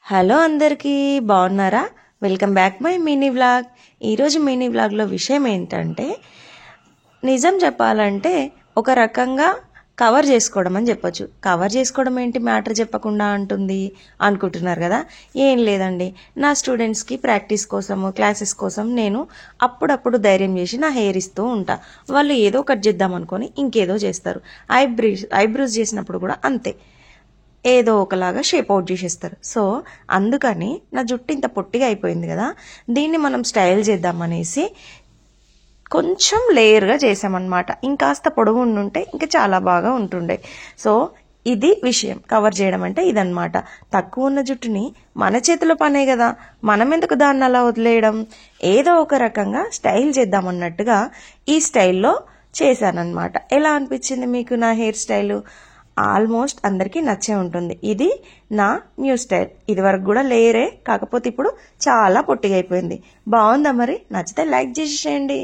Hello అందరికీ బాగున్నారా? Welcome back my mini vlog. ఈరోజు మినీ వ్లాగ్లో విషయం ఏంటంటే, నిజం చెప్పాలంటే ఒక రకంగా కవర్ చేసుకోవడం అని చెప్పొచ్చు. కవర్ చేసుకోవడం ఏంటి, మ్యాటర్ చెప్పకుండా అంటుంది అనుకుంటున్నారు కదా? ఏం లేదండి, నా స్టూడెంట్స్కి ప్రాక్టీస్ కోసము క్లాసెస్ కోసం నేను అప్పుడప్పుడు ధైర్యం చేసి నా హెయిర్ ఇస్తూ ఉంటా. వాళ్ళు ఏదో కట్ చేద్దాం అనుకొని ఇంకేదో చేస్తారు. ఐబ్రోస్ చేసినప్పుడు కూడా అంతే, ఏదో ఒకలాగా షేప్ అవుట్ చేసేస్తారు. సో అందుకని నా జుట్టు ఇంత పొట్టిగా అయిపోయింది కదా, దీన్ని మనం స్టైల్ చేద్దామనేసి కొంచెం లేయర్గా చేసామన్నమాట. ఇంకాస్త పొడవు ఉండుంటే ఇంకా చాలా బాగా ఉంటుండే. సో ఇది విషయం, కవర్ చేయడం అంటే ఇదన్నమాట. తక్కువ ఉన్న జుట్టుని మన చేతిలో పనే కదా, మనం ఎందుకు దాన్ని అలా వదిలేయడం, ఏదో ఒక రకంగా స్టైల్ చేద్దామన్నట్టుగా ఈ స్టైల్లో చేశానన్నమాట. ఎలా అనిపించింది మీకు నా హెయిర్ స్టైలు? ఆల్మోస్ట్ అందరికీ నచ్చే ఉంటుంది. ఇది నా న్యూ స్టైల్. ఇది వరకు కూడా లేయరే, కాకపోతే ఇప్పుడు చాలా పొట్టిగా అయిపోయింది. బాగుందా మరి? నచ్చితే లైక్ చేసేయండి.